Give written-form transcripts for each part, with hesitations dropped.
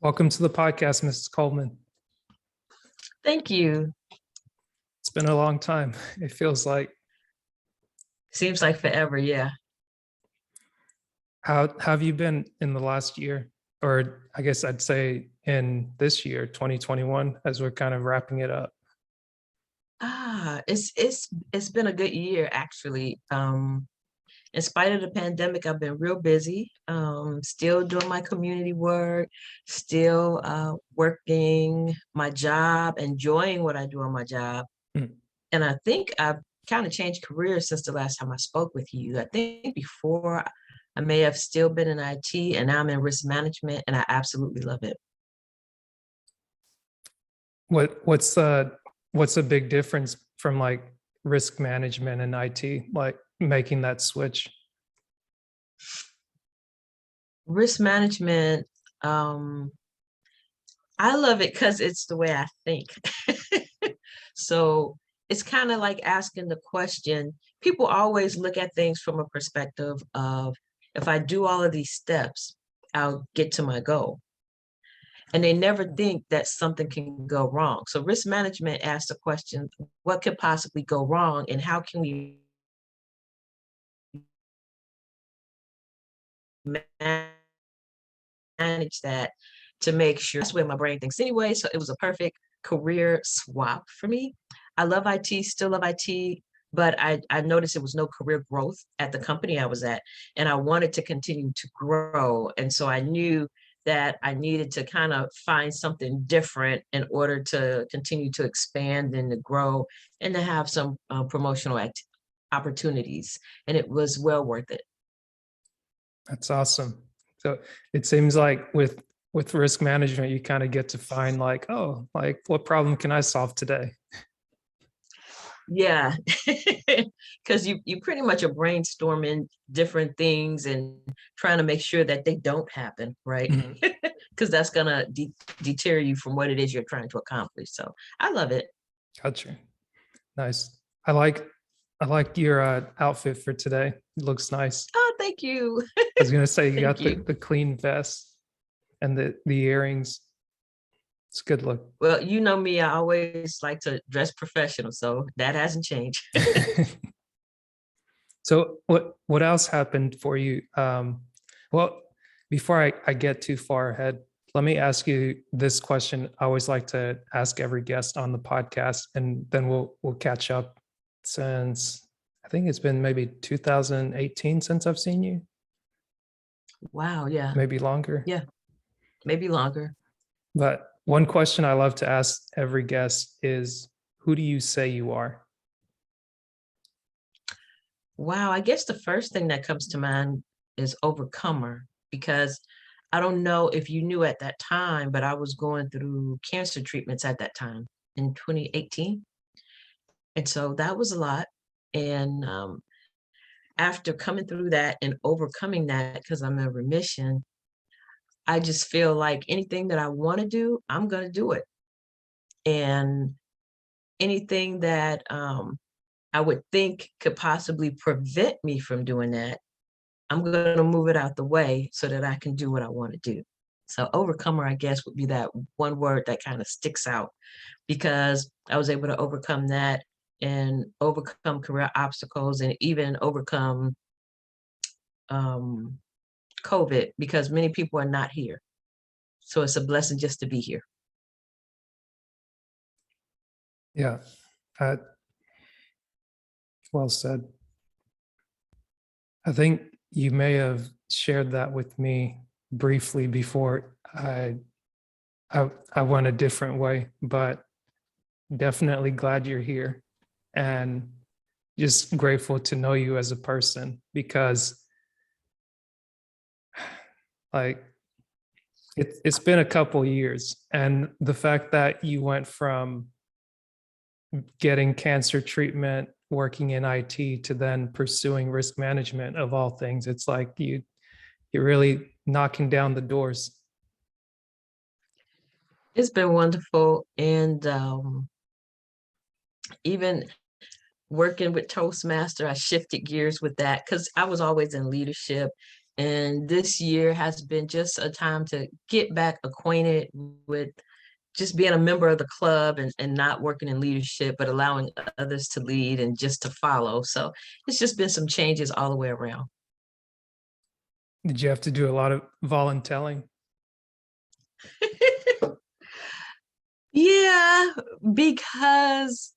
Welcome to the podcast, Mrs. Coleman. Thank you. It's been a long time. It feels like. Seems like forever, yeah. How have you been in the last year? Or I guess I'd say in this year, 2021, as we're kind of wrapping it up. It's been a good year actually. In spite of the pandemic, I've been real busy. Still doing my community work, still working my job, enjoying what I do on my job. Mm. And I think I've kind of changed careers since the last time I spoke with you. I think before I may have still been in IT, and now I'm in risk management, and I absolutely love it. What's a big difference from like risk management and IT, like making that switch? Risk management, I love it because it's the way I think. So it's kind of like asking the question. People always look at things from a perspective of, if I do all of these steps, I'll get to my goal. And they never think that something can go wrong. So risk management asks the question, what could possibly go wrong, and how can we manage that to make sure? That's where my brain thinks anyway. So it was a perfect career swap for me. I love IT, still love IT, but I noticed there was no career growth at the company I was at, and I wanted to continue to grow. And so I knew that I needed to kind of find something different in order to continue to expand and to grow and to have some promotional opportunities. And it was well worth it. That's awesome. So it seems like with risk management, you kind of get to find like, oh, like what problem can I solve today? Yeah, because you pretty much are brainstorming different things and trying to make sure that they don't happen, right? Mhm. Because that's gonna deter you from what it is you're trying to accomplish. So I love it. Gotcha. Nice. I like your outfit for today. It looks nice. Oh, thank you. I was gonna say you Thank got you. the clean vest and the earrings. It's a good look. Well, you know me, I always like to dress professional, so that hasn't changed. So what else happened for you? Well, before I get too far ahead, let me ask you this question. I always like to ask every guest on the podcast, and then we'll catch up. Since I think it's been maybe 2018 since I've seen you, Wow, yeah, maybe longer. yeah, maybe longer. But one question I love to ask every guest is, who do you say you are? Wow, I guess the first thing that comes to mind is overcomer, because I don't know if you knew at that time, but I was going through cancer treatments at that time in 2018. And so that was a lot. And after coming through that and overcoming that, because I'm in remission, I just feel like anything that I want to do, I'm going to do it. And anything that I would think could possibly prevent me from doing that, I'm going to move it out the way so that I can do what I want to do. So overcomer, I guess, would be that one word that kind of sticks out, because I was able to overcome that and overcome career obstacles and even overcome COVID, because many people are not here. So it's a blessing just to be here. Yeah, uh, well said. I think you may have shared that with me briefly before I went a different way, but definitely glad you're here and just grateful to know you as a person, because like it's been a couple years, and the fact that you went from getting cancer treatment, working in IT, to then pursuing risk management of all things, it's like you're really knocking down the doors. It's been wonderful. And even working with Toastmaster, I shifted gears with that because I was always in leadership. And this year has been just a time to get back acquainted with just being a member of the club and not working in leadership, but allowing others to lead and just to follow. So it's just been some changes all the way around. Did you have to do a lot of volunteering? Yeah, because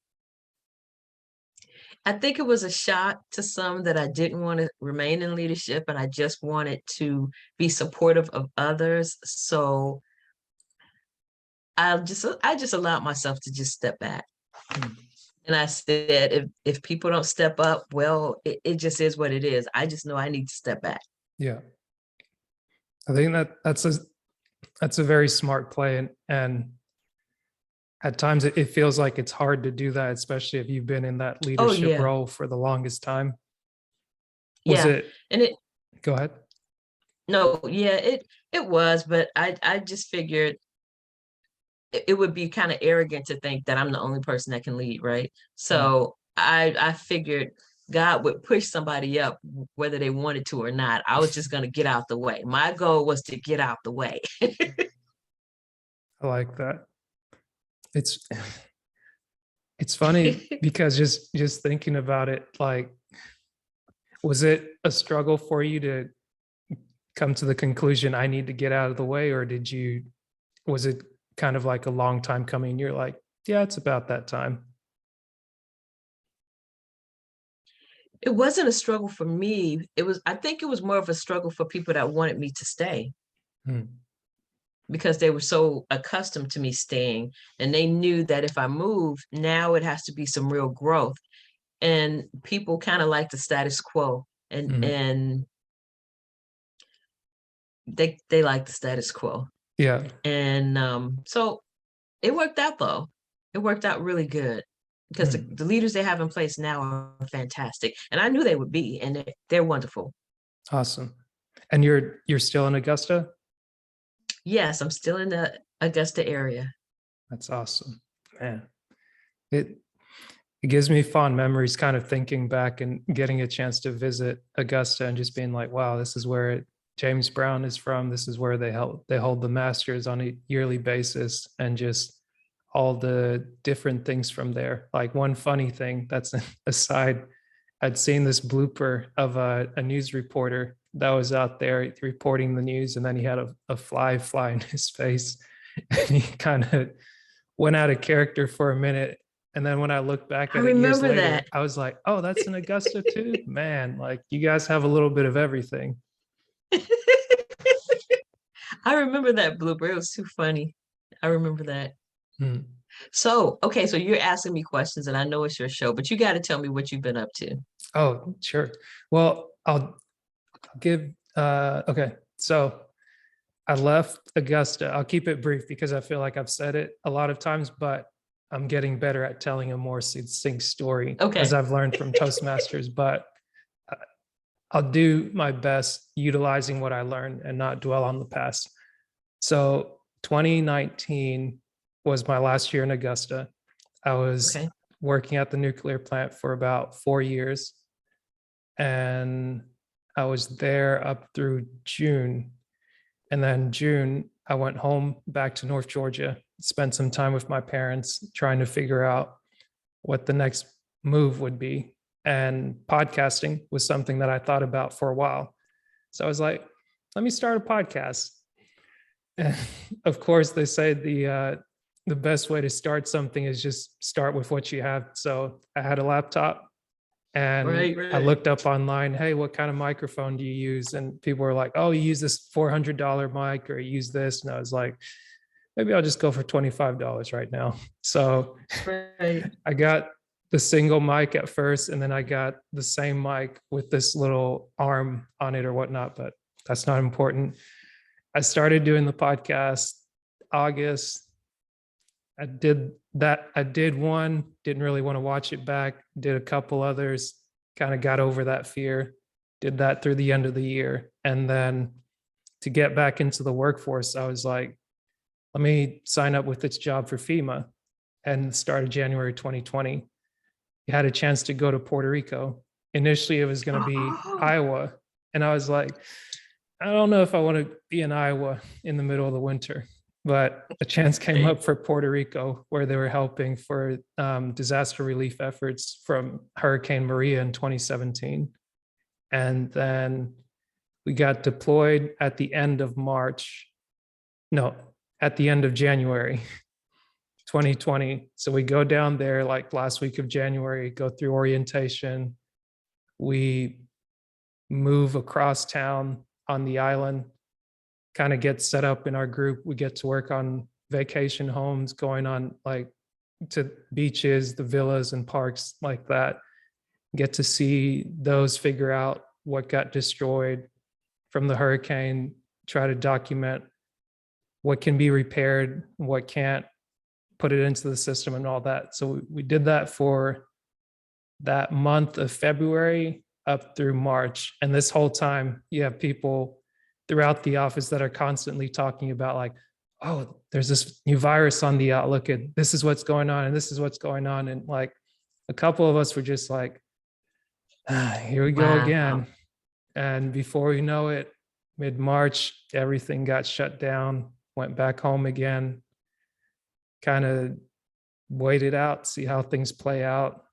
I think it was a shock to some that I didn't want to remain in leadership and I just wanted to be supportive of others. So I just allowed myself to just step back. And I said, if people don't step up, well, it just is what it is. I just know I need to step back. Yeah. I think that's a very smart play. And at times it feels like it's hard to do that, especially if you've been in that Oh leadership yeah, role for the longest time. Was yeah. it, And it go ahead. no, yeah, it was, but I just figured it would be kind of arrogant to think that I'm the only person that can lead, right? So I figured God would push somebody up whether they wanted to or not. I was just going to get out the way. My goal was to get out the way. I like that. It's it's funny because just thinking about it, like, was it a struggle for you to come to the conclusion I need to get out of the way, or was it kind of like a long time coming? You're like, yeah, it's about that time. It wasn't a struggle for me. I think it was more of a struggle for people that wanted me to stay Hmm. because they were so accustomed to me staying and they knew that if I moved, now it has to be some real growth. And people kind of like the status quo and Hmm. and they like the status quo. Yeah. And so it worked out though. It worked out really good because Hmm. the leaders they have in place now are fantastic. And I knew they would be, and they're wonderful. Awesome. And you're still in Augusta? Yes, I'm still in the Augusta area. That's awesome. Man. It it gives me fond memories kind of thinking back and getting a chance to visit Augusta and just being like, wow, this is where James Brown is from. This is where they hold the Masters on a yearly basis, and just all the different things from there. Like, one funny thing that's an aside, I'd seen this blooper of a news reporter that was out there reporting the news, and then he had a fly in his face, and he kind of went out of character for a minute. And then when I look back I at it years remember that. later, I was like, oh, that's in Augusta too? Man, like, you guys have a little bit of everything. I remember that blooper. It was too funny. I remember that. Hmm. So, okay, so you're asking me questions and I know it's your show, but you got to tell me what you've been up to. Oh, sure. Well, I'll give, okay. So I left Augusta. I'll keep it brief because I feel like I've said it a lot of times, but I'm getting better at telling a more succinct story as Okay. I've learned from Toastmasters. But uh, I'll do my best utilizing what I learned and not dwell on the past. So 2019 was my last year in Augusta. I was Okay. working at the nuclear plant for about 4 years, and I was there up through June. And then June, I went home back to North Georgia, spent some time with my parents trying to figure out what the next move would be. And podcasting was something that I thought about for a while. So I was like, let me start a podcast. And of course, they say the best way to start something is just start with what you have. So I had a laptop, and Right, I right. looked up online, hey, what kind of microphone do you use? And people were like, oh, you use this $400 mic, or you use this. And I was like, maybe I'll just go for $25 right now. So Right. I got the single mic at first, and then I got the same mic with this little arm on it or whatnot, but that's not important. I started doing the podcast August. I did that. I did one, didn't really want to watch it back, did a couple others, kind of got over that fear, did that through the end of the year. And then to get back into the workforce, I was like, let me sign up with this job for FEMA, and started January 2020. You had a chance to go to Puerto Rico. Initially, it was going to be Oh, Iowa. And I was like, I don't know if I want to be in Iowa in the middle of the winter, but a chance came Right. up for Puerto Rico where they were helping for disaster relief efforts from Hurricane Maria in 2017. And then we got deployed at the end of March. No, at the end of January 2020. So we go down there like last week of January, go through orientation. We move across town on the island, kind of get set up in our group. We get to work on vacation homes, going on like to beaches, the villas and parks like that. Get to see those, figure out what got destroyed from the hurricane, try to document what can be repaired, what can't, put it into the system and all that. So we did that for that month of February up through March. And this whole time, you have people throughout the office that are constantly talking about like, oh, there's this new virus on the outlook, and this is what's going on, and this is what's going on. And like a couple of us were just like, here we go Wow. again. And before we know it, mid-March, everything got shut down, went back home again, kind of waited out, see how things play out.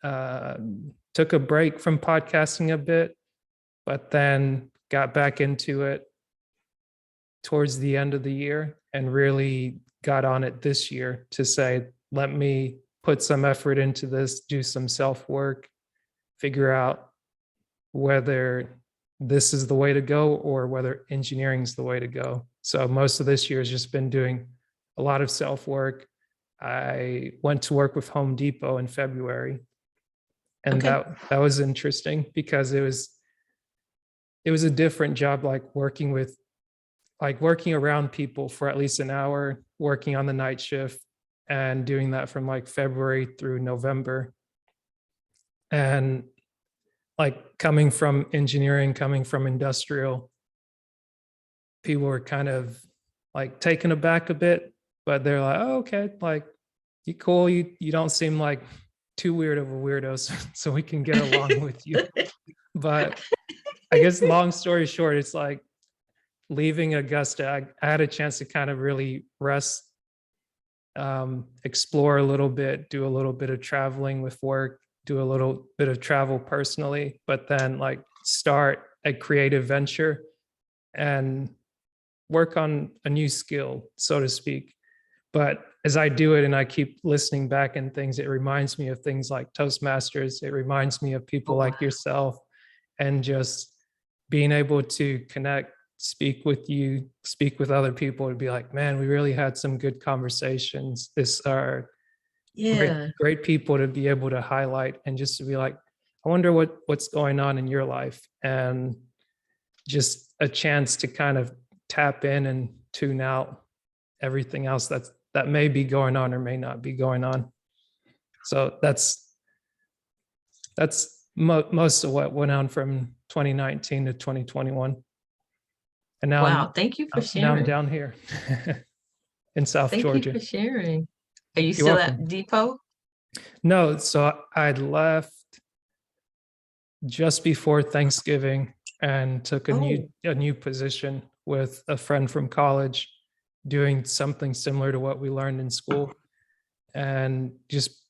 Took a break from podcasting a bit, but then got back into it towards the end of the year and really got on it this year to say, let me put some effort into this, do some self work, figure out whether this is the way to go or whether engineering is the way to go. So most of this year has just been doing a lot of self work. I went to work with Home Depot in February, and Okay. that was interesting because it was a different job, like working around people for at least an hour, working on the night shift and doing that from like February through November. And like coming from engineering, coming from industrial, people were kind of like taken aback a bit, but they're like, oh, okay, like you cool. You don't seem like too weird of a weirdo, so we can get along with you. But I guess long story short, it's like leaving Augusta, I had a chance to kind of really rest, explore a little bit, do a little bit of traveling with work, do a little bit of travel personally, but then like start a creative venture and work on a new skill, so to speak. But as I do it and I keep listening back and things, it reminds me of things like Toastmasters. It reminds me of Oh, people wow. like yourself, and just being able to connect, speak with you, speak with other people, to be like, man, we really had some good conversations. This are Yeah. great people to be able to highlight, and just to be like, I wonder what's going on in your life, and just a chance to kind of tap in and tune out everything else that may be going on or may not be going on. So that's most of what went on from 2019 to 2021. And Wow. Thank you for now I'm sharing. down here in South Thank you Georgia. for sharing. Are you You're still welcome. at Depot? No, so I left just before Thanksgiving and took a Oh, new position with a friend from college, doing something similar to what we learned in school, and just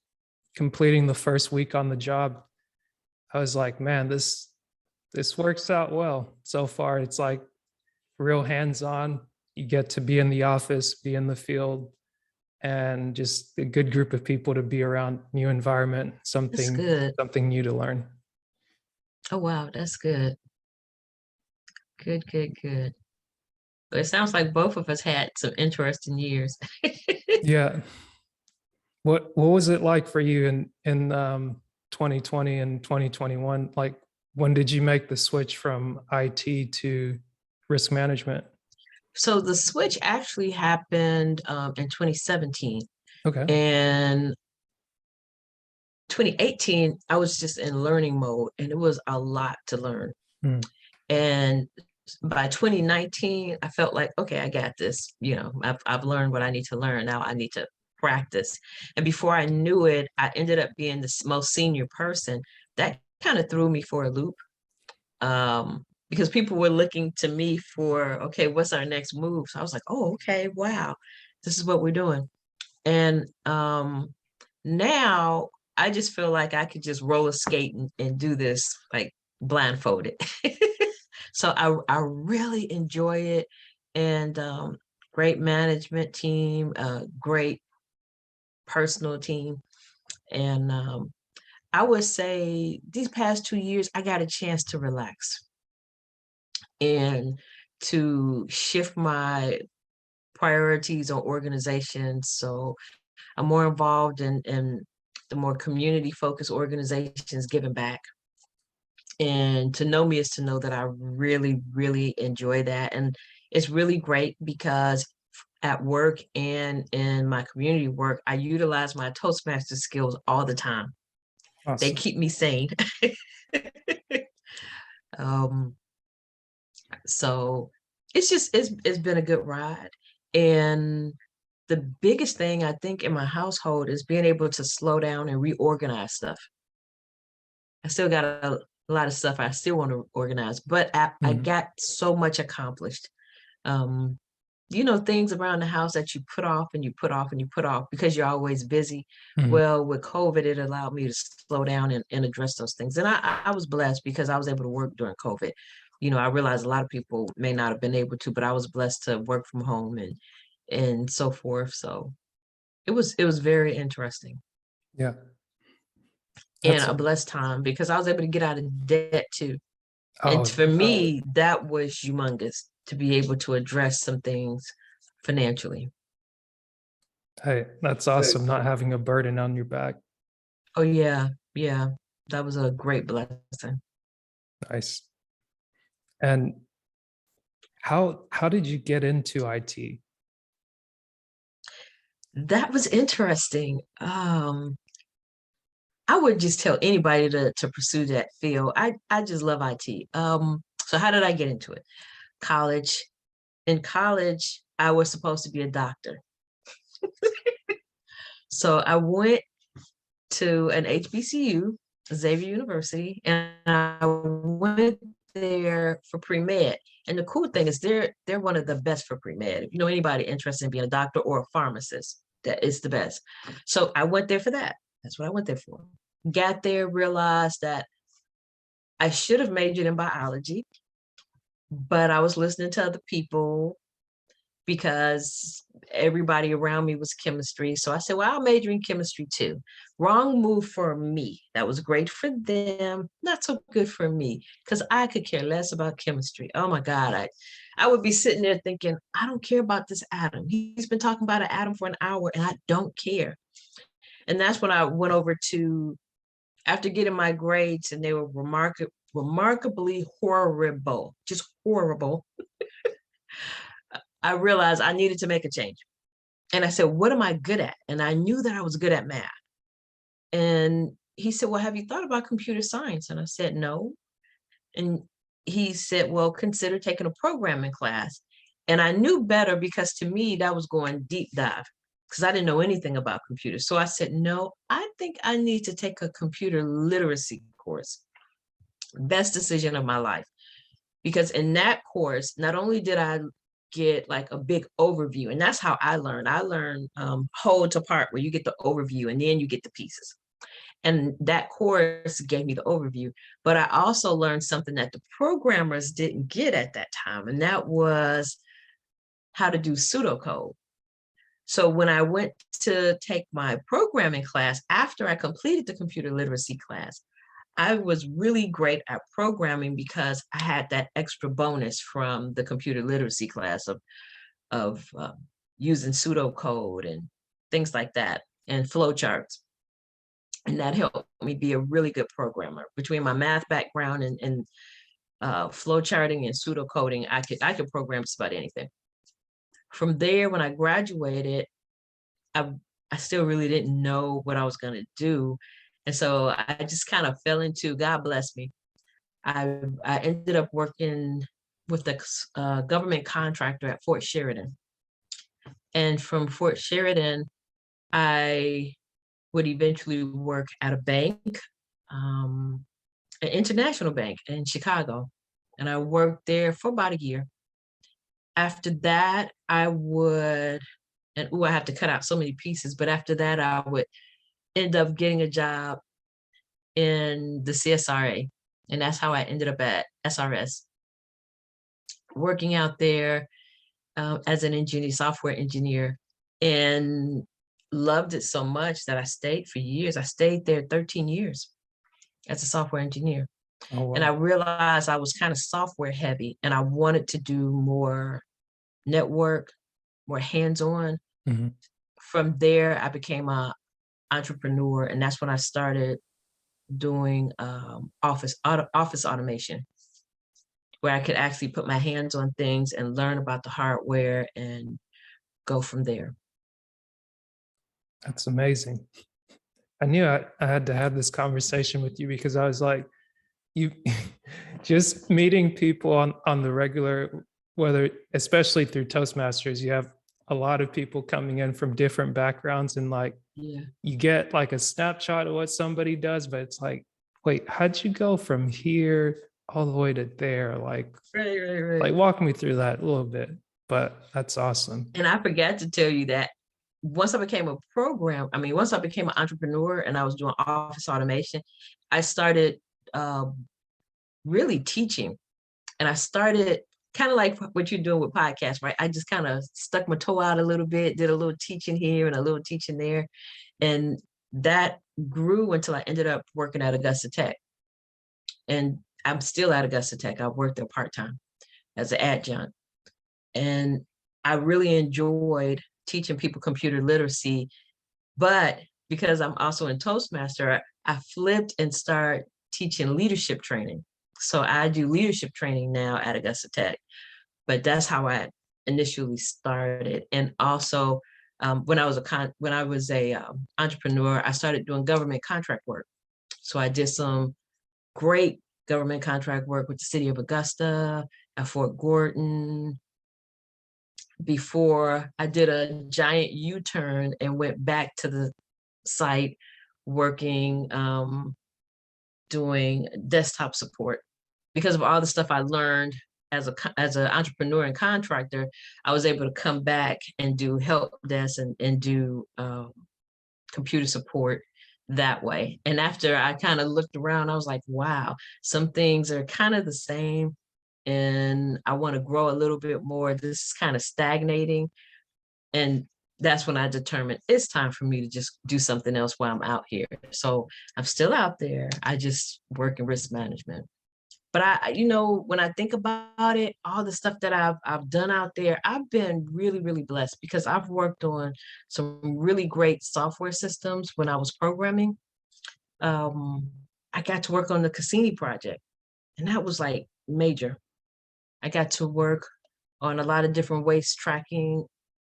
completing the first week on the job. I was like, man, this works out well so far. It's like real hands-on. You get to be in the office, be in the field, and just a good group of people to be around, new environment, that's something good. new to learn. Oh, wow. That's good. Good, good, good. But it sounds like both of us had some interesting years. Yeah. What was it like for you in 2020 and 2021? Like, when did you make the switch from IT to risk management? So the switch actually happened in 2017. Okay. And 2018, I was just in learning mode, and it was a lot to learn. Mm. And by 2019, I felt like, okay, I got this. I've learned what I need to learn. Now I need to practice. And before I knew it, I ended up being the most senior person. That kind of threw me for a loop. because people were looking to me for, okay, what's our next move? So I was like, oh, okay, wow, this is what we're doing. And now I just feel like I could just roller skate and do this like blindfolded. So I really enjoy it. And great management team, great personal team. And I would say these past 2 years, I got a chance to relax and to shift my priorities on organizations. So I'm more involved in the more community focused organizations giving back. And to know me is to know that I really, really enjoy that. And it's really great because at work and in my community work, I utilize my Toastmaster skills all the time. They Awesome. keep me sane. um, so it's been a good ride. And the biggest thing I think in my household is being able to slow down and reorganize stuff. I still got a lot of stuff I still want to organize, but I Mhm. got so much accomplished. Um, things around the house that you put off and you put off and you put off because you're always busy. Mhm. Well, with COVID, it allowed me to slow down and address those things. And I was blessed because I was able to work during COVID. I realized a lot of people may not have been able to, but I was blessed to work from home and so forth. So it was very interesting Yeah. and That's a blessed time because I was able to get out of debt too. And oh, for me, that was humongous to be able to address some things financially. hey, that's awesome not having a burden on your back. Oh yeah, yeah. That was a great blessing. Nice. And how did you get into IT? That was interesting. I would just tell anybody to pursue that field. I just love IT. So how did I get into it? College. In college, I was supposed to be a doctor. So I went to an HBCU, Xavier University, and I went there for pre-med. And the cool thing is they're one of the best for pre-med. If you know anybody interested in being a doctor or a pharmacist, that is the best. So I went there for that. That's what I went there for. Got there, realized that I should have majored in biology, but I was listening to other people because everybody around me was chemistry. So I said, well, I'll major in chemistry too. Wrong move for me. That was great for them, not so good for me because I could care less about chemistry. Oh my God. I would be sitting there thinking, I don't care about this atom. He's been talking about an atom for an hour and I don't care. And that's when I went over to, after getting my grades, and they were remarkably horrible, just horrible. I realized I needed to make a change. And I said, what am I good at? And I knew that I was good at math. And he said, well, have you thought about computer science? And I said, no. And he said, well, consider taking a programming class. And I knew better because to me, that was going deep dive because I didn't know anything about computers. So I said, no, I think I need to take a computer literacy course. Best decision of my life. Because in that course, not only did I get like a big overview, and that's how I learned. I learned whole to part, where you get the overview and then you get the pieces. And that course gave me the overview. But I also learned something that the programmers didn't get at that time, and that was how to do pseudocode. So when I went to take my programming class after I completed the computer literacy class, I was really great at programming because I had that extra bonus from the computer literacy class of using pseudocode and things like that and flowcharts. And that helped me be a really good programmer. Between my math background and flowcharting and pseudocoding, I could program just about anything. From there, when I graduated, I I still really didn't know what I was going to do. And so I just kind of fell into, God bless me. I ended up working with the government contractor at Fort Sheridan. And from Fort Sheridan, I would eventually work at a bank, an international bank in Chicago. and I worked there for about a year. After that, I would, and I have to cut out so many pieces, but after that, I would end up getting a job in the CSRA. And that's how I ended up at SRS, working out there as an engineer, software engineer, and loved it so much that I stayed for years. I stayed there 13 years as a software engineer. Oh, And I wow. realized I was kind of software heavy and I wanted to do more network, more hands-on. Mhm. From there, I became a entrepreneur, and that's when I started doing office automation, where I could actually put my hands on things and learn about the hardware and go from there. That's amazing. I knew I had to have this conversation with you because I was like, you just meeting people on the regular, whether especially through Toastmasters, you have a lot of people coming in from different backgrounds, and like Yeah. you get like a snapshot of what somebody does, but it's like, wait, how'd you go from here all the way to there? Right, right, Like right. walk me through that a little bit. But that's awesome. And I forgot to tell you that once I became a once I became an entrepreneur and I was doing office automation, I started uh, really teaching. And I started kind of like what you're doing with podcasts, right? I just kind of stuck my toe out a little bit, did a little teaching here and a little teaching there. And that grew until I ended up working at Augusta Tech. And I'm still at Augusta Tech. I worked there part-time as an adjunct. And I really enjoyed teaching people computer literacy. But because I'm also in Toastmaster, I flipped and started teaching leadership training. So I do leadership training now at Augusta Tech, but that's how I initially started. And also, when I was a entrepreneur, I started doing government contract work. So I did some great government contract work with the city of Augusta, at Fort Gordon. Before I did a giant U-turn and went back to the site working, doing desktop support. Because of all the stuff I learned as an entrepreneur and contractor, I was able to come back and do help desk and do computer support that way. And after I kind of looked around, I was like, wow, some things are kind of the same, and I want to grow a little bit more. This is kind of stagnating. And that's when I determined it's time for me to just do something else while I'm out here. So I'm still out there. I just work in risk management. But when I think about it, all the stuff that I've done out there, I've been really, really blessed because I've worked on some really great software systems when I was programming. Um, I got to work on the Cassini project, and that was like major. I got to work on a lot of different waste tracking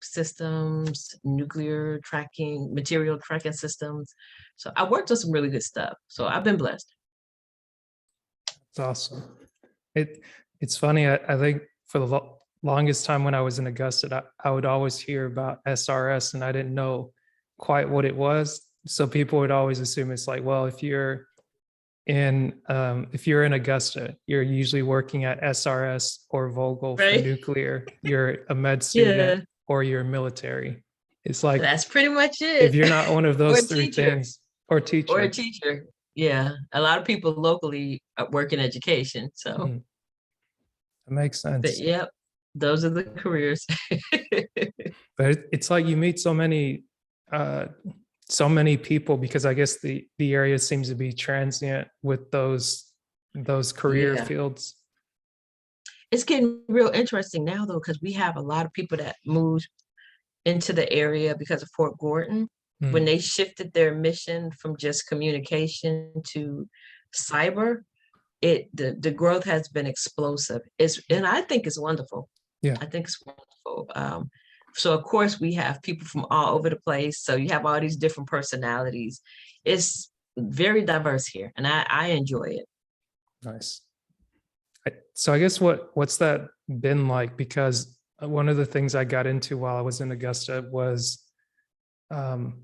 systems, nuclear tracking, material tracking systems. So I worked on some really good stuff. So I've been blessed. It's awesome. It it's funny. I think for the longest time when I was in Augusta, I would always hear about SRS, and I didn't know quite what it was. So people would always assume it's like, well, if you're in Augusta, you're usually working at SRS or Vogel for Right? nuclear. You're a med student Yeah, or you're military. It's like that's pretty much if it. you're not one of Or a those three teacher. things, or Or a teacher. teacher. Yeah. A lot of people locally work in education. So, Mhm. That makes but sense. yep, those are the careers. But it's like you meet uh, so many people because I guess the area seems to be transient with those career Yeah. fields. It's getting real interesting now though, because we have a lot of people that moved into the area because of Fort Gordon. When Mm, they shifted their mission from just communication to cyber, the growth has been explosive. And I think it's wonderful. yeah. I think it's wonderful. So of course we have people from all over the place. So you have all these different personalities. It's very diverse here, and I enjoy it. Nice. So I guess what's that been like? Because one of the things I got into while I was in Augusta was, um,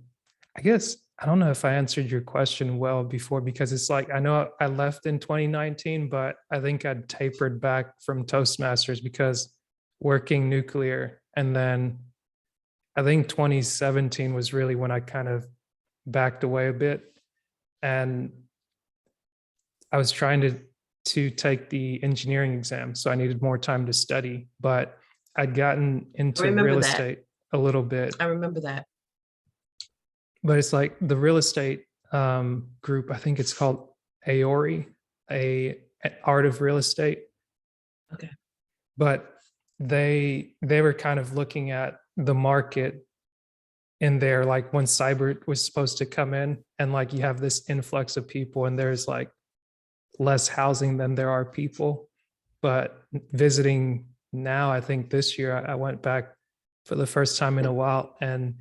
I guess I don't know if I answered your question well before, because it's like, I know I left in 2019, but I think I'd tapered back from Toastmasters because working nuclear. And then I think 2017 was really when I kind of backed away a bit. And I was trying to take the engineering exam. So I needed more time to study, but I'd gotten I into remember real that. estate a little bit. I remember that. But it's like the real estate group, I think it's called Aori, a art of real estate. Okay. But they were kind of looking at the market in there, like when cyber was supposed to come in, and like you have this influx of people and there's like less housing than there are people. But visiting now, I think this year I went back for the first time in a while, and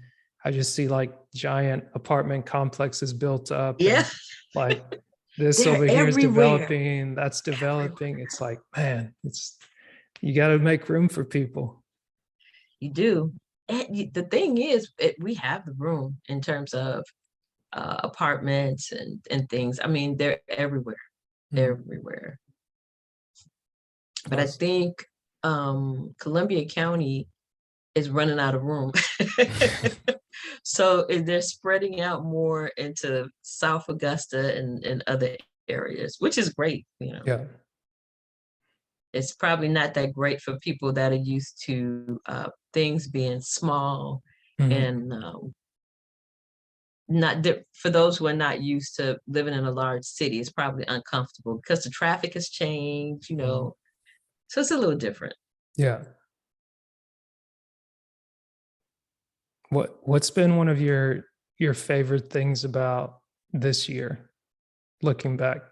I just see like giant apartment complexes built up, and Yeah, like this they're over here is everywhere. developing, that's Everywhere. developing. It's like, man, it's, you got to make room for people. You do. And the thing is, we have the room in terms of apartments and things. I mean, they're everywhere, Mm. everywhere. But I Awesome. think Columbia County is running out of room. So they're spreading out more into South Augusta and other areas, which is great. Yeah. It's probably not that great for people that are used to things being small Mhm. and for those who are not used to living in a large city. It's probably uncomfortable because the traffic has changed, Mhm. so it's a little different. Yeah. What's been one of your favorite things about this year, looking back?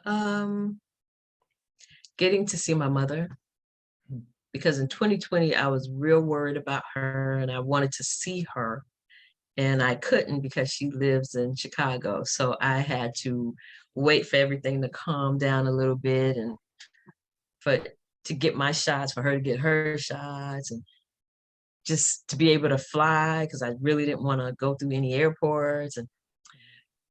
Um, Getting to see my mother, Mm. because in 2020 I was real worried about her and I wanted to see her, and I couldn't because she lives in Chicago. So I had to wait for everything to calm down a little bit and for to get my shots, for her to get her shots, and just to be able to fly because I really didn't want to go through any airports.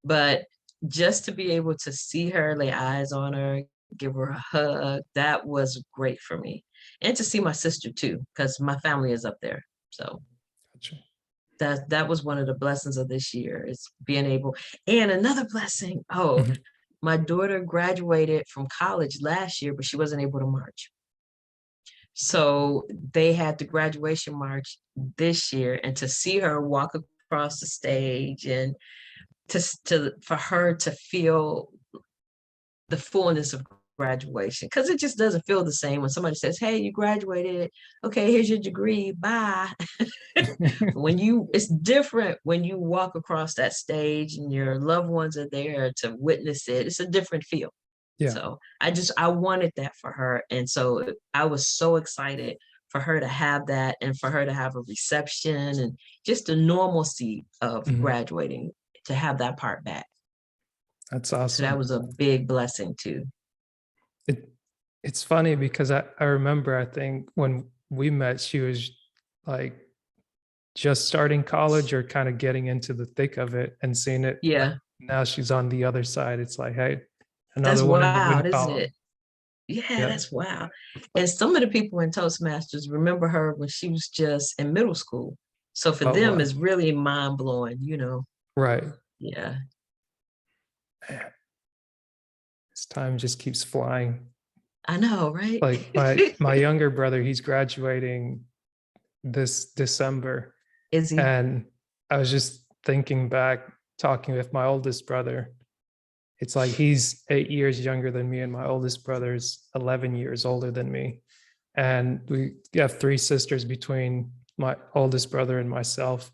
But just to be able to see her, lay eyes on her, give her a hug, that was great for me. And to see my sister too, because my family is up there. So Gotcha. that was one of the blessings of this year, is being able. And another blessing, oh, Mhm. my daughter graduated from college last year, but she wasn't able to march. So they had the graduation march this year, and to see her walk across the stage and for her to feel the fullness of graduation, because it just doesn't feel the same when somebody says, hey, you graduated, okay, here's your degree, bye. It's different when you walk across that stage and your loved ones are there to witness it. It's a different feel. Yeah. So I wanted that for her, and so I was so excited for her to have that, and for her to have a reception and just the normalcy of Mhm. graduating, to have that part back. That's So that awesome. was a big blessing too. It it's funny because I remember, I think when we met, she was like just starting college or kind of getting into the thick of it, and seeing it like Yeah, now she's on the other side. It's like, hey, that's another one in the win wild, isn't column. it? Yeah, Yeah. that's wild. And some of the people in Toastmasters remember her when she was just in middle school. So for Oh them, wow. it's really mind blowing. Right. Yeah, Man, this time just keeps flying. I know, right? Like my younger brother, he's graduating this December. Is he? And I was just thinking back, talking with my oldest brother. It's like he's 8 years younger than me, and my oldest brother's 11 years older than me. And we have three sisters between my oldest brother and myself.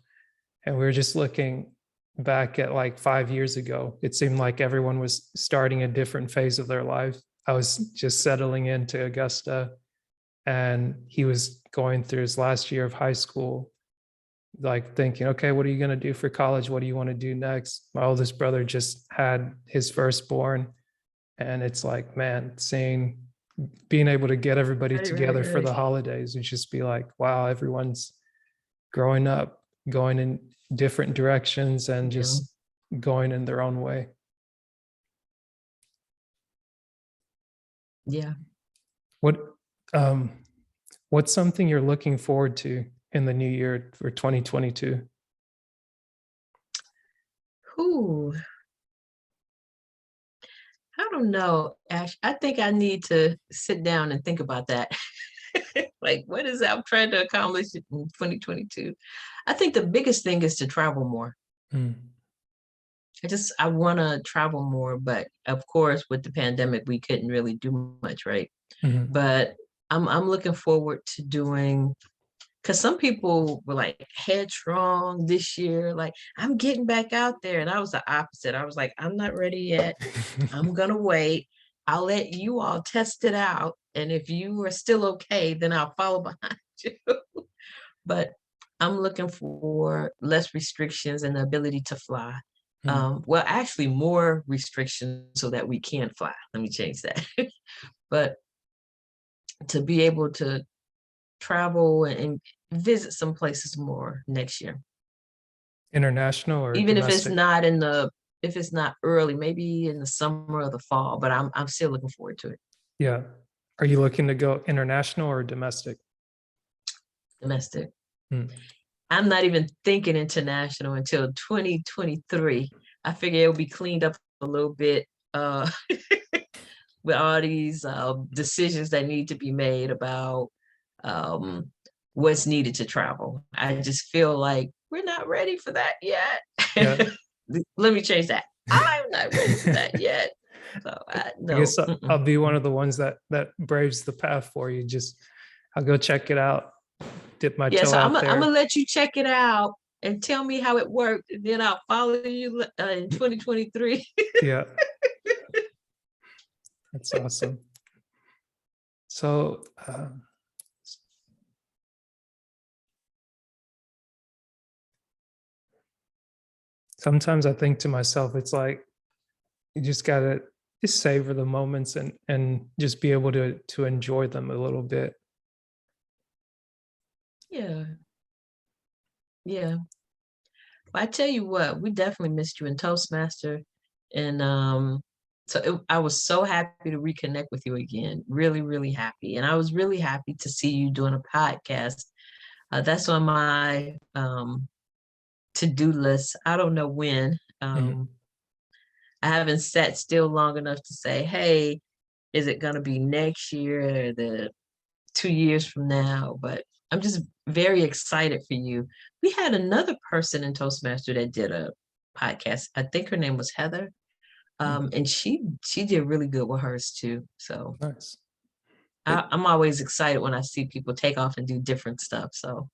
And we were just looking back at like 5 years ago. It seemed like everyone was starting a different phase of their life. I was just settling into Augusta, and he was going through his last year of high school, like thinking, okay, what are you going to do for college? What do you want to do next? My oldest brother just had his firstborn. And it's like, man, being able to get everybody Right, right, together for right. the holidays would just be like, wow, everyone's growing up, going in different directions and Yeah. just going in their own way. Yeah. What what's something you're looking forward to in the new year for 2022? Who? I don't know, Ash. I think I need to sit down and think about that. Like, what is that I'm trying to accomplish in 2022? I think the biggest thing is to travel more. Mm. I want to travel more, but of course, with the pandemic, we couldn't really do much, right? Mhm. But I'm looking forward to doing, because some people were like headstrong this year, like I'm getting back out there, and I was the opposite. I was like, I'm not ready yet. I'm gonna wait. I'll let you all test it out, and if you are still okay, then I'll follow behind you. But I'm looking for less restrictions and the ability to fly. Mm. Well, actually, more restrictions so that we can fly. Let me change that. But to be able to travel and visit some places more next year, International or even if it's domestic? not if it's not early, maybe in the summer or the fall. But I'm still looking forward to it. Yeah. Are you looking to go international or domestic? Domestic. Mm. I'm not even thinking international until 2023. I figure it'll be cleaned up a little bit with all these decisions that need to be made about um, what's needed to travel. I just feel like we're not ready for that yet. Yeah. Let me change that. I'm not ready for that yet. So I no. guess I'll be one of the ones that braves the path for you. Just I'll go check it out, dip my Yeah, toe so I'm out gonna there. let you check it out and tell me how it worked, and then I'll follow you in 2023. Yeah, that's awesome. So sometimes I think to myself, it's like you just gotta just savor the moments and just be able to enjoy them a little bit. Yeah, yeah. Well, I tell you what, we definitely missed you in Toastmaster, and I was so happy to reconnect with you again. Really, really happy, and I was really happy to see you doing a podcast. That's on my to-do list. I don't know when. Mhm. I haven't sat still long enough to say, hey, is it going to be next year or the 2 years from now? But I'm just very excited for you. We had another person in Toastmaster that did a podcast. I think her name was Heather. Mm. And she did really good with hers too. So Nice. I'm always excited when I see people take off and do different stuff. So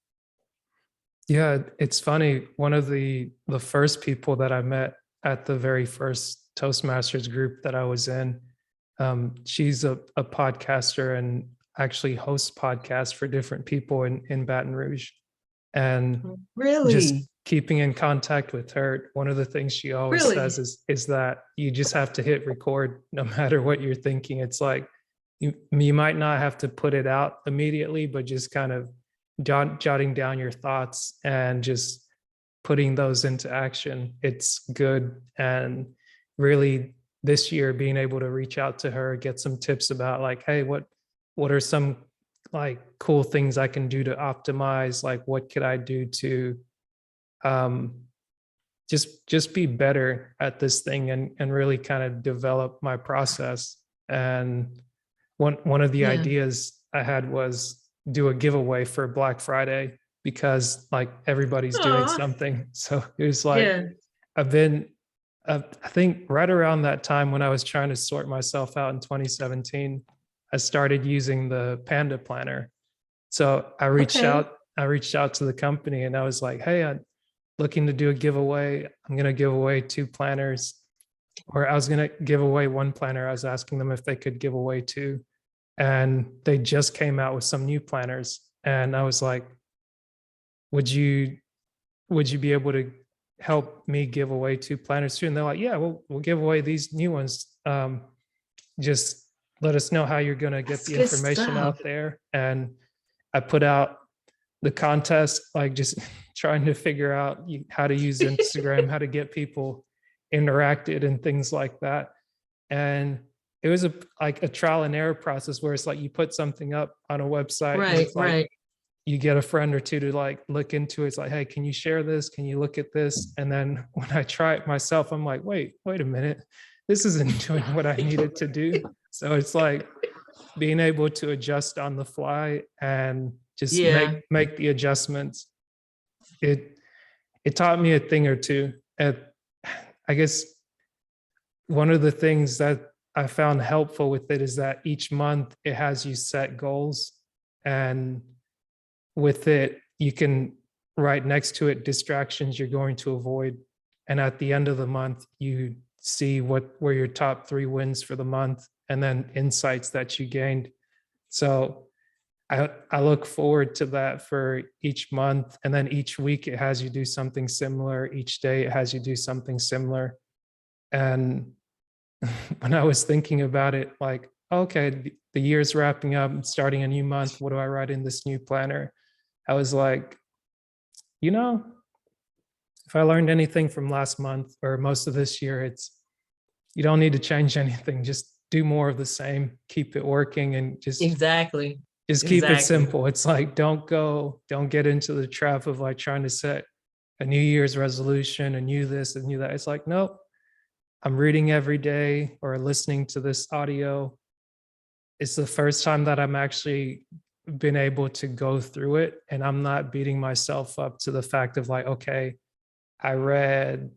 Yeah, it's funny. One of the first people that I met at the very first Toastmasters group that I was in, she's a podcaster and actually hosts podcasts for different people in Baton Rouge. And just really, keeping in contact with her, one of the things she always really, says is that you just have to hit record no matter what you're thinking. It's like you might not have to put it out immediately, but just kind of jotting down your thoughts and just putting those into action. It's good. And really this year being able to reach out to her, get some tips about like, hey, what are some like cool things I can do to optimize? Like what could I do to um just be better at this thing and really kind of develop my process. And one of the yeah. ideas I had was do a giveaway for Black Friday because like everybody's doing Aw, something. So it was like yeah. I've been I think right around that time when I was trying to sort myself out in 2017, I started using the Panda Planner. So Okay. I reached out to the company and I was like, "Hey, I'm looking to do a giveaway. I'm going to give away 2 planners, or I was going to give away 1 planner. I was asking them if they could give away 2, and they just came out with some new planners. And I was like, "Would you be able to help me give away 2 planners too?" And they're like, "Yeah, we'll give away these new ones. Just let us know how you're going to get That's the good information stuff. out there." And I put out the contest, like just trying to figure out how to use Instagram, how to get people interacted and things like that. And it was like a trial and error process where it's like you put something up on a website and Right, it's like right. you get a friend or two to like look into it. It's like, hey, can you share this? Can you look at this? And then when I try it myself, I'm like, wait a minute. This isn't doing what I needed to do. So it's like being able to adjust on the fly and just Yeah. make the adjustments. It taught me a thing or two. And I guess one of the things that I found helpful with it is that each month it has you set goals, and with it you can write next to it distractions you're going to avoid, and at the end of the month you see what were your top 3 wins for the month and then insights that you gained. So I look forward to that for each month, and then each week it has you do something similar, each day it has you do something similar. And when I was thinking about it, like, okay, the year's wrapping up, I'm starting a new month. What do I write in this new planner? I was like, you know, if I learned anything from last month or most of this year, it's you don't need to change anything. Just do more of the same, keep it working, and Exactly. just keep it Exactly. simple. It's like don't get into the trap of like trying to set a New Year's resolution, a new this, a new that. It's like, nope, I'm reading every day or listening to this audio. It's the first time that I'm actually been able to go through it, and I'm not beating myself up to the fact of like, okay, I read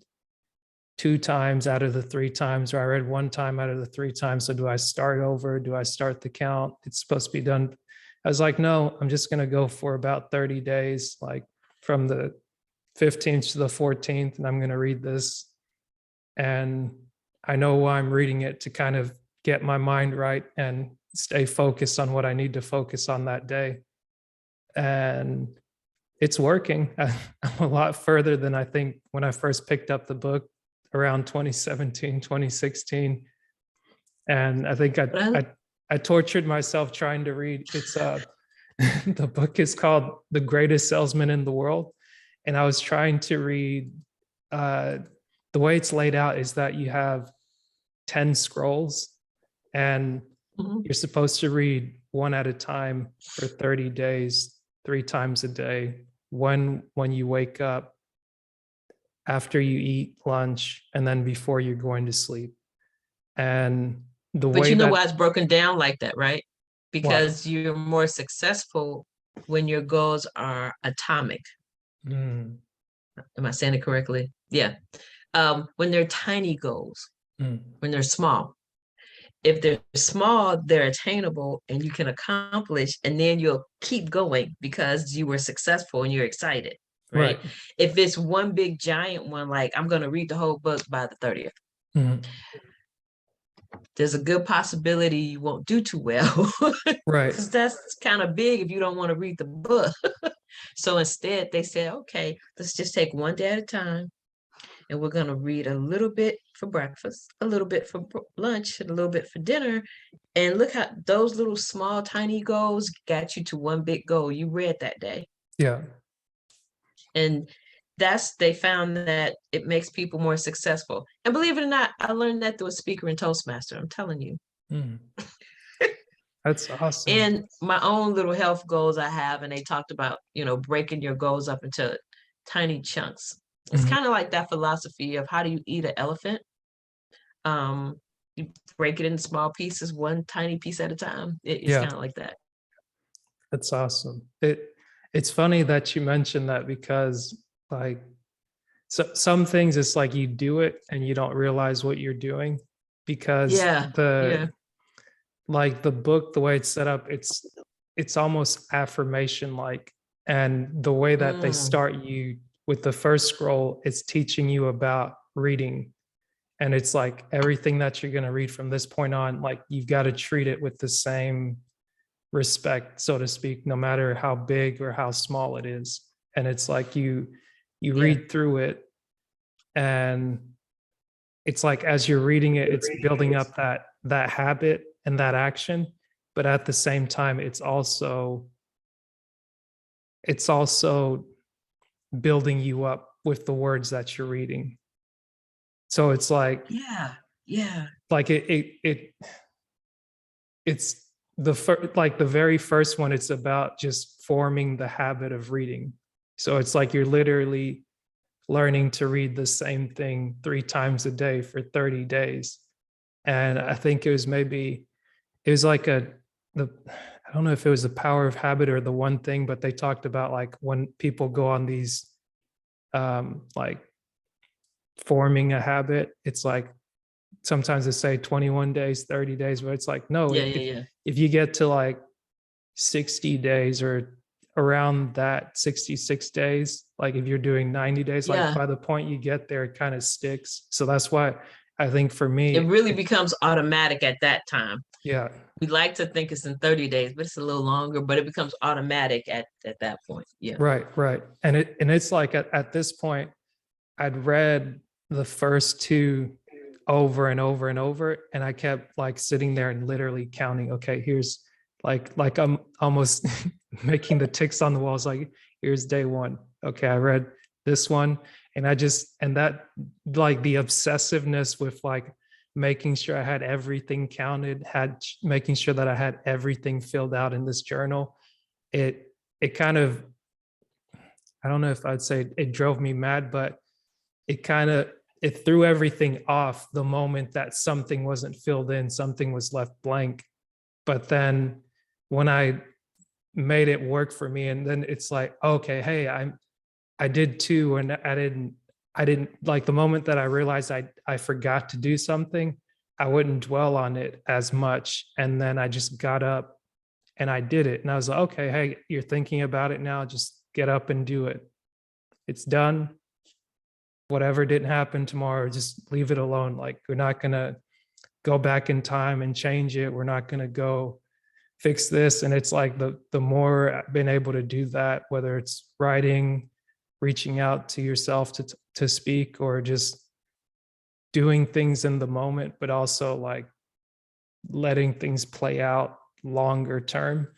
2 times out of the 3 times, or I read 1 time out of the 3 times. So do I start over? Do I start the count? It's supposed to be done. I was like, no, I'm just going to go for about 30 days, like from the 15th to the 14th, and I'm going to read this. And I know why I'm reading it, to kind of get my mind right and stay focused on what I need to focus on that day. And it's working. I'm a lot further than I think when I first picked up the book around 2017, 2016. And I think But I tortured myself trying to read. It's the book is called The Greatest Salesman in the World. And I was trying to read, the way it's laid out is that you have 10 scrolls, and Mhm. you're supposed to read one at a time for 30 days, 3 times a day, when you wake up, after you eat lunch, and then before you're going to sleep. And the But way you know that why it's broken down like that, right? why Because you're more successful when your goals are atomic. mm, Am I saying it correctly? Yeah. When they're tiny goals, mm, when they're small. If they're small, they're attainable and you can accomplish, and then you'll keep going because you were successful and you're excited, right. right? If it's one big giant one, like I'm going to read the whole book by the 30th, Mm, there's a good possibility you won't do too well right. because that's kind of big if you don't want to read the book. So instead, they said, okay, let's just take one day at a time. And we're going to read a little bit for breakfast, a little bit for lunch, and a little bit for dinner. And look how those little small, tiny goals got you to one big goal you read that day. Yeah. And they found that it makes people more successful. And believe it or not, I learned that through a speaker and Toastmaster. I'm telling you. Mm, that's awesome. And my own little health goals I have, and they talked about, breaking your goals up into tiny chunks. It's Mhm. kind of like that philosophy of how do you eat an elephant? You break it into small pieces, one tiny piece at a time. It's Yeah, kind of like that. that's awesome. It's funny that you mentioned that, because like some things it's like you do it and you don't realize what you're doing, because Yeah, yeah. like the book, the way it's set up, it's almost affirmation like. And the way that they Mm, start you with the first scroll, it's teaching you about reading. And it's like everything that you're going to read from this point on, like you've got to treat it with the same respect, so to speak, no matter how big or how small it is. And it's like you yeah, read through it, and it's like as you're reading it, it's building up that habit and that action. But at the same time, it's also building you up with the words that you're reading. So it's like Yeah. Yeah. it's like the very first one, it's about just forming the habit of reading. So it's like you're literally learning to read the same thing 3 times a day for 30 days. And I think it was like I don't know if it was the power of habit or the one thing, but they talked about like when people go on these like forming a habit, it's like sometimes they say 21 days, 30 days, but it's like, no, Yeah. Yeah. Yeah. if you get to like 60 days or around that 66 days, like if you're doing 90 days, like Yeah. by the point you get there, it kind of sticks. So that's why I think for It me, really becomes automatic at that time. yeah, We like to think it's in 30 days, but it's a little longer, but it becomes automatic at that point. Yeah. right. And it's like at this point, I'd read the first two over and over and over, and I kept like sitting there and literally counting. Okay, here's like I'm almost making the ticks on the walls. Like here's day one. Okay, I read this one, and and that like the obsessiveness with like making sure I had everything counted, making sure that I had everything filled out in this journal. It kind of, I don't know if I'd say it drove me mad, but it kind of, it threw everything off the moment that something wasn't filled in, something was left blank. But then when I made it work for me, and then it's like, okay, hey, I did two, and I didn't like the moment that I realized I forgot to do something, I wouldn't dwell on it as much. And then I just got up and I did it. And I was like, okay, hey, you're thinking about it now, just get up and do it. It's done. Whatever didn't happen tomorrow, just leave it alone. Like we're not going to go back in time and change it. We're not going to go fix this. And it's like the more I've been able to do that, whether it's writing, reaching out to yourself to speak, or just doing things in the moment, but also like letting things play out longer term,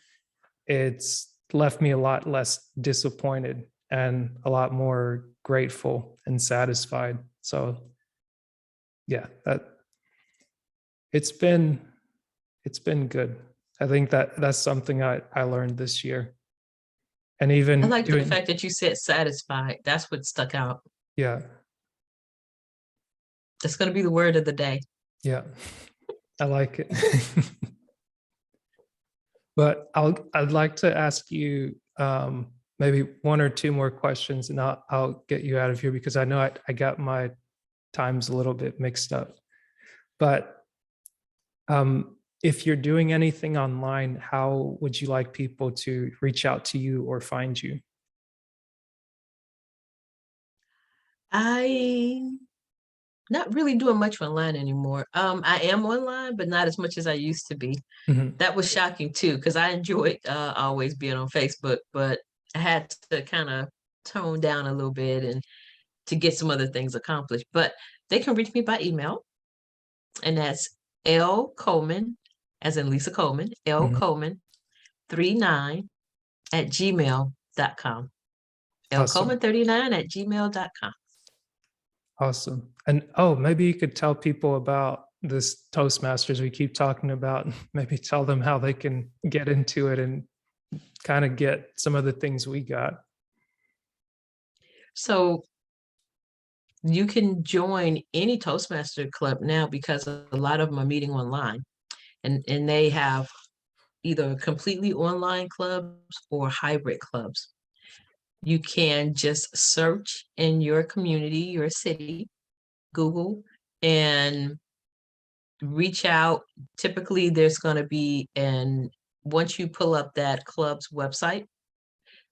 it's left me a lot less disappointed and a lot more grateful and satisfied. So yeah, that it's been good. I think that's something I learned this year. And I even like the doing, fact that you said satisfied. That's what stuck out. yeah, That's going to be the word of the day. yeah, I like it. But I'd like to ask you maybe one or two more questions, and I'll get you out of here because I know I got my times a little bit mixed up. But if you're doing anything online, how would you like people to reach out to you or find you? I not really doing much online anymore. I am online, but not as much as I used to be. Mhm. That was shocking too, because I enjoyed always being on Facebook, but I had to kind of tone down a little bit and to get some other things accomplished. But they can reach me by email, and that's L Coleman, as in Lisa Coleman, L Mhm. Coleman 39 at gmail.com. L Awesome. Coleman 39 at gmail.com. Awesome. And oh, maybe you could tell people about this Toastmasters we keep talking about. Maybe tell them how they can get into it and kind of get some of the things we got. So you can join any Toastmaster club now because a lot of them are meeting online, and they have either completely online clubs or hybrid clubs. You can just search in your community, your city, Google, and reach out. Typically, there's going to be, and once you pull up that club's website,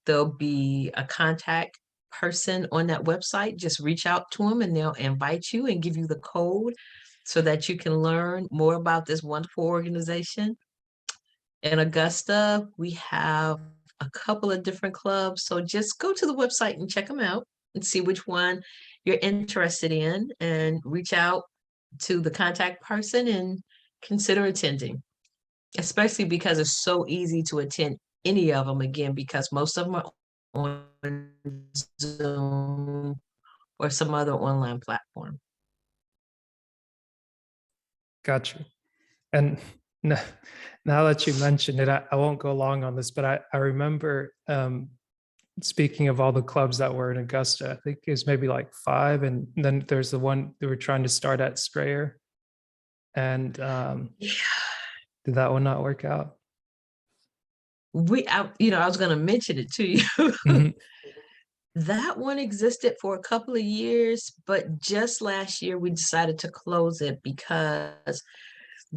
there'll be a contact person on that website. Just reach out to them and they'll invite you and give you the code so that you can learn more about this wonderful organization. In Augusta, we have a couple of different clubs. So just go to the website and check them out and see which one you're interested in and reach out to the contact person and consider attending, especially because it's so easy to attend any of them again, because most of them are on Zoom or some other online platform. Got you. And now that you mentioned it, I won't go long on this, but I remember speaking of all the clubs that were in Augusta, I think it was maybe like 5. And then there's the one they were trying to start at Strayer. And did that one not work out? I was going to mention it to you. Mhm. That one existed for a couple of years, but just last year we decided to close it because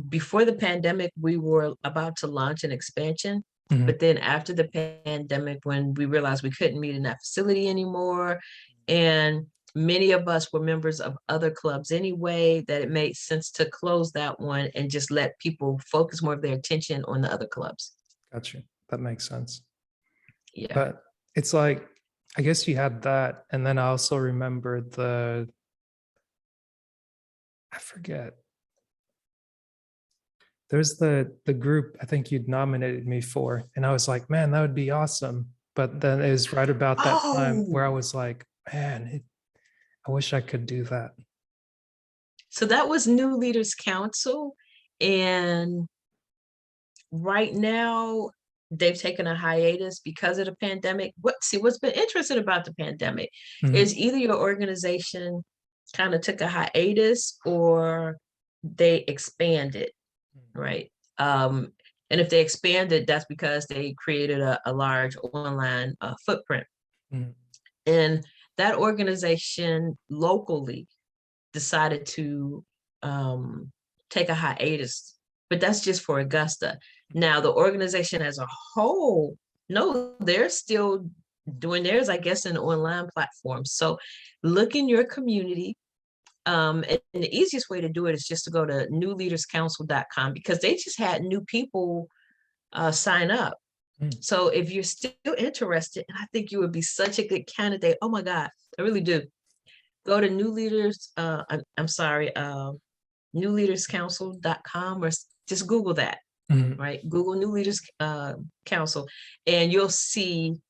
before the pandemic, we were about to launch an expansion. Mhm. But then after the pandemic, when we realized we couldn't meet in that facility anymore, and many of us were members of other clubs anyway, that it made sense to close that one and just let people focus more of their attention on the other clubs. Got you. That makes sense. Yeah. But it's like, I guess you had that. And then I also remember I forget. There's the group I think you'd nominated me for. And I was like, man, that would be awesome. But then it was right about that time where I was like, man, I wish I could do that. So that was New Leaders Council. And right now, they've taken a hiatus because of the pandemic. What's been interesting about the pandemic is either your organization kind of took a hiatus or they expanded, right? And if they expanded, that's because they created a large online footprint. Mhm. And that organization locally decided to take a hiatus, but that's just for Augusta. Now, the organization as a whole, no, they're still doing theirs, I guess, in online platforms. So look in your community. And the easiest way to do it is just to go to newleaderscouncil.com because they just had new people sign up. So if you're still interested, and I think you would be such a good candidate, oh my God, I really do. Go to newleaderscouncil.com or just Google that, right? Google New Leaders Council, and you'll see.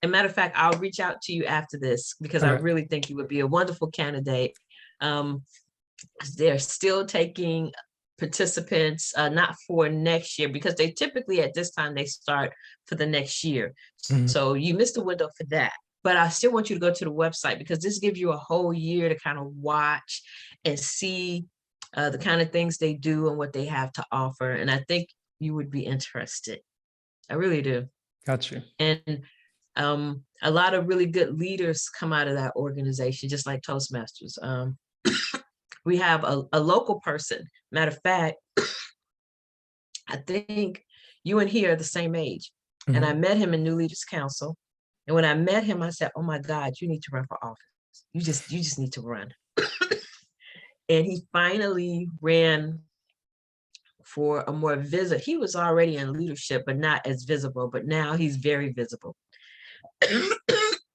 As a matter of fact, I'll reach out to you after this because I really think you would be a wonderful candidate. They're still taking participants, not for next year, because they typically at this time they start for the next year. So you missed the window for that. But I still want you to go to the website because this gives you a whole year to kind of watch and see the kind of things they do and what they have to offer. And I think you would be interested. I really do. Got you. And a lot of really good leaders come out of that organization, just like Toastmasters. We have a local person. Matter of fact, I think you and he are the same age. And I met him in New Leaders Council. And when I met him, I said, oh my God, you need to run for office. You just need to run. And he finally ran for a more visible. He was already in leadership, but not as visible. But now he's very visible.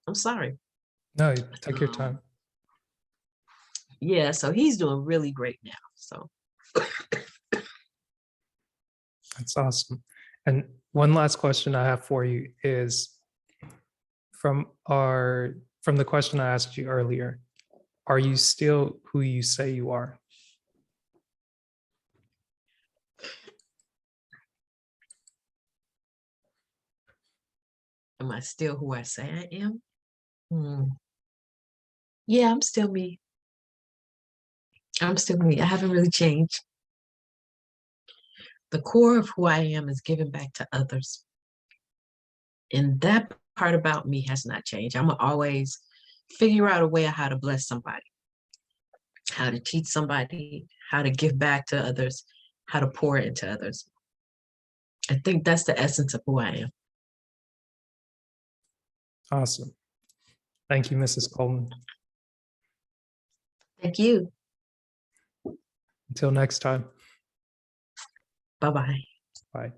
I'm sorry. No, take your time. Yeah, so he's doing really great now. So that's awesome. And one last question I have for you is from the question I asked you earlier, are you still who you say you are? am I still who I say I am? Yeah, I'm still me. I'm still me. I haven't really changed. The core of who I am is giving back to others. And that part about me has not changed. I'm gonna always figure out a way of how to bless somebody, how to teach somebody, how to give back to others, how to pour into others. I think that's the essence of who I am. Awesome. Thank you, Mrs. Coleman. Thank you. Until next time. Bye-bye. Bye.